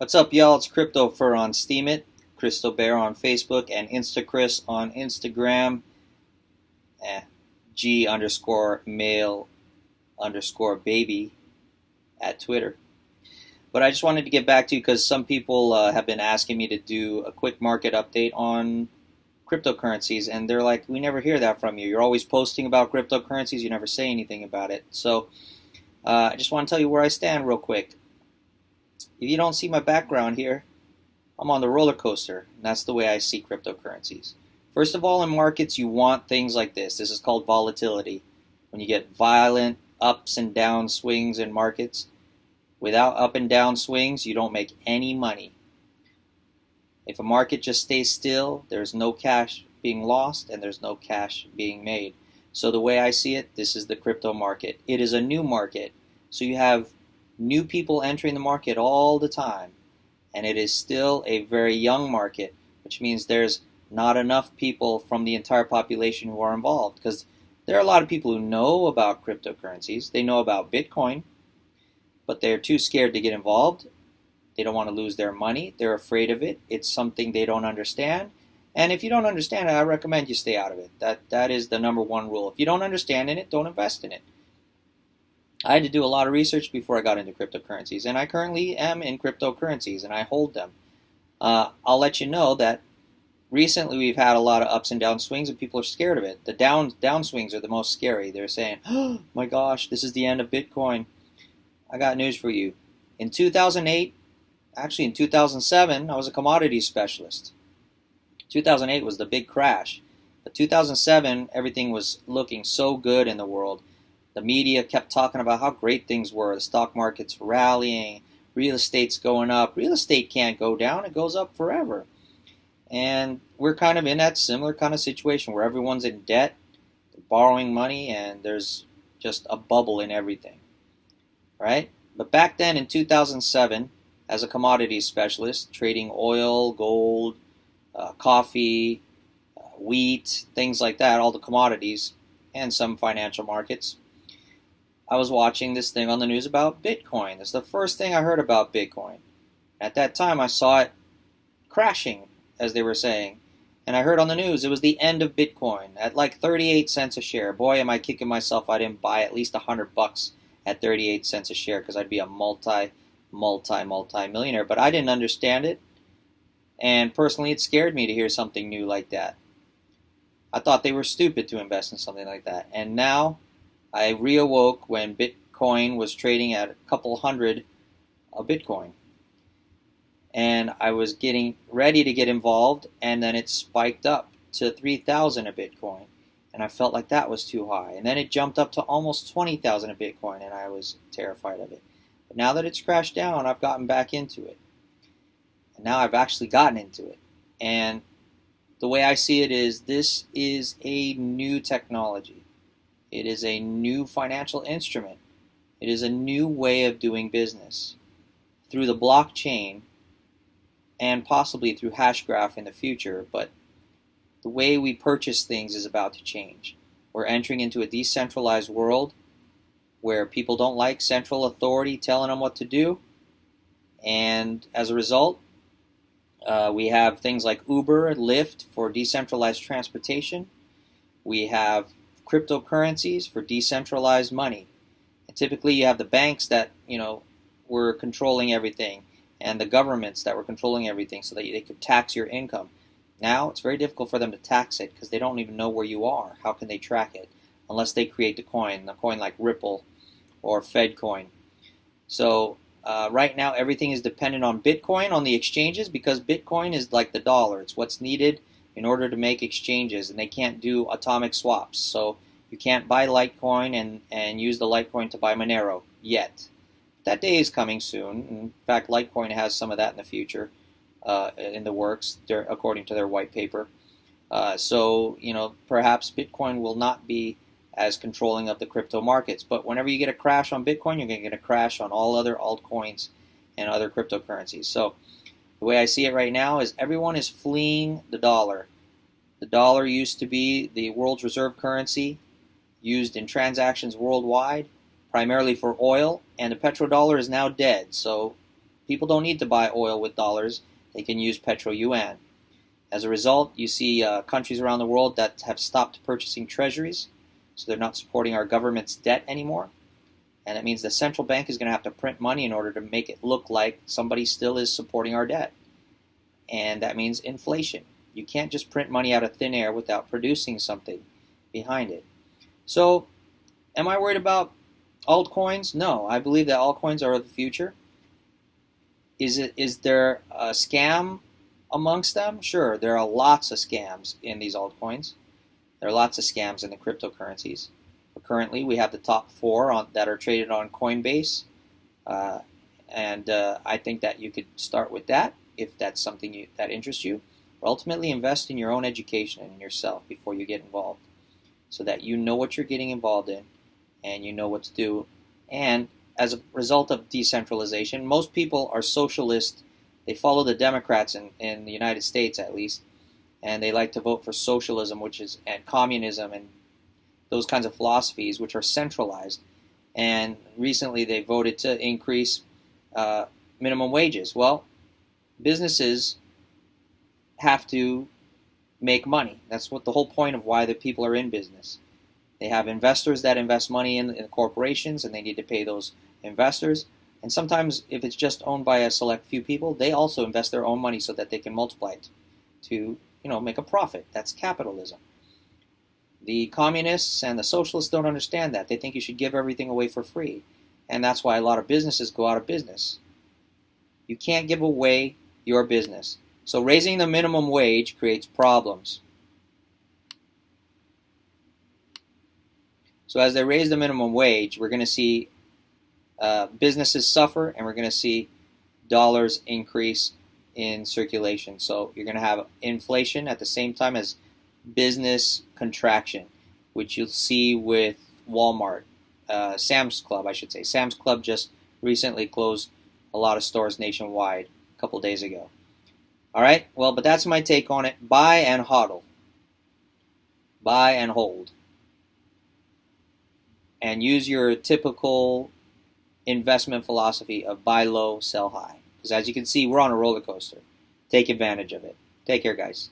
What's up, y'all? It's Cryptopher on Steemit, Bear on Facebook, and InstaChris on Instagram. G underscore male underscore baby at Twitter. But I just wanted to get back to you because some people have been asking me to do a quick market update on cryptocurrencies, and they're like, we never hear that from you. You're always posting about cryptocurrencies, you never say anything about it. So I just want to tell you where I stand real quick. If you don't see my background here, I'm on the roller coaster, and that's the way I see cryptocurrencies. First of all, in markets, you want things like this. This is called volatility. When you get violent ups and down swings in markets, without up and down swings, you don't make any money. If a market just stays still, there's no cash being lost and there's no cash being made. So the way I see it, this is the crypto market. It is a new market. So you have new people entering the market all the time. And it is still a very young market, which means there's not enough people from the entire population who are involved. Because there are a lot of people who know about cryptocurrencies. They know about Bitcoin, but they're too scared to get involved. They don't want to lose their money. They're afraid of it. It's something they don't understand. And if you don't understand it, I recommend you stay out of it. That is the number one rule. If you don't understand in it, don't invest in it. I had to do a lot of research before I got into cryptocurrencies, and I currently am in cryptocurrencies, and I hold them. I'll let you know that recently we've had a lot of ups and down swings, and people are scared of it. The down swings are the most scary. They're saying, oh my gosh, this is the end of Bitcoin. I got news for you. In 2008, actually in 2007, I was a commodities specialist. 2008 was the big crash. But 2007, everything was looking so good in the world. The media kept talking about how great things were. The stock market's rallying, real estate's going up. Real estate can't go down, it goes up forever. And we're kind of in that similar kind of situation where everyone's in debt, they're borrowing money, and there's just a bubble in everything. Right? But back then in 2007, as a commodities specialist, trading oil, gold, coffee, wheat, things like that, all the commodities, and some financial markets, I was watching this thing on the news about Bitcoin. It's the first thing I heard about Bitcoin. At that time, I saw it crashing, as they were saying. And I heard on the news it was the end of Bitcoin at like 38 cents a share. Boy, am I kicking myself I didn't buy at least $100 at 38 cents a share, because I'd be a multi-millionaire. But I didn't understand it. And personally, it scared me to hear something new like that. I thought they were stupid to invest in something like that. And now I reawoke when Bitcoin was trading at a couple hundred a Bitcoin. And I was getting ready to get involved, and then it spiked up to 3,000 a Bitcoin. And I felt like that was too high. And then it jumped up to almost 20,000 a Bitcoin, and I was terrified of it. But now that it's crashed down, I've gotten back into it. And now I've actually gotten into it. And the way I see it is, this is a new technology. It is a new financial instrument. It is a new way of doing business. Through the blockchain, and possibly through Hashgraph in the future, but the way we purchase things is about to change. We're entering into a decentralized world where people don't like central authority telling them what to do, and as a result, we have things like Uber and Lyft for decentralized transportation. We have cryptocurrencies for decentralized money. And typically you have the banks that, were controlling everything, and the governments that were controlling everything so that they could tax your income. Now it's very difficult for them to tax it because they don't even know where you are. How can they track it? Unless they create the coin like Ripple or FedCoin. So right now everything is dependent on Bitcoin on the exchanges, because Bitcoin is like the dollar. It's what's needed in order to make exchanges, and they can't do atomic swaps. So you can't buy Litecoin and use the Litecoin to buy Monero yet. That day is coming soon. In fact, Litecoin has some of that in the future, in the works, according to their white paper. So perhaps Bitcoin will not be as controlling of the crypto markets. But whenever you get a crash on Bitcoin, you're going to get a crash on all other altcoins and other cryptocurrencies. So the way I see it right now is everyone is fleeing the dollar. The dollar used to be the world's reserve currency, used in transactions worldwide, primarily for oil, and the petrodollar is now dead. So People don't need to buy oil with dollars. They can use petro yuan. As a result, you see countries around the world that have stopped purchasing treasuries, so they're not supporting our government's debt anymore. And it means the central bank is going to have to print money in order to make it look like somebody still is supporting our debt. And that means inflation. You can't just print money out of thin air without producing something behind it. So, am I worried about altcoins? No, I believe that altcoins are the future. Is there a scam amongst them? Sure, there are lots of scams in these altcoins. There are lots of scams in the cryptocurrencies. But currently, we have the top 4 that are traded on Coinbase, and I think that you could start with that if that's something that interests you. But ultimately, invest in your own education and in yourself before you get involved, so that you know what you're getting involved in and you know what to do. And as a result of decentralization, most people are socialist. They follow the Democrats in the United States, at least, and they like to vote for socialism, and communism, and those kinds of philosophies, which are centralized. And recently, they voted to increase minimum wages. Well, businesses have to make money. That's what the whole point of why the people are in business. They have investors that invest money in corporations, and they need to pay those investors. And sometimes, if it's just owned by a select few people, they also invest their own money so that they can multiply it to, make a profit. That's capitalism. The communists and the socialists don't understand that. They think you should give everything away for free. And that's why a lot of businesses go out of business. You can't give away your business. So raising the minimum wage creates problems. So as they raise the minimum wage, we're going to see businesses suffer, and we're going to see dollars increase in circulation. So you're going to have inflation at the same time as business contraction, which you'll see with Walmart, Sam's Club, I should say. Sam's Club just recently closed a lot of stores nationwide a couple days ago. All right, well, but that's my take on it. Buy and hodl. Buy and hold. And use your typical investment philosophy of buy low, sell high. Because as you can see, we're on a roller coaster. Take advantage of it. Take care, guys.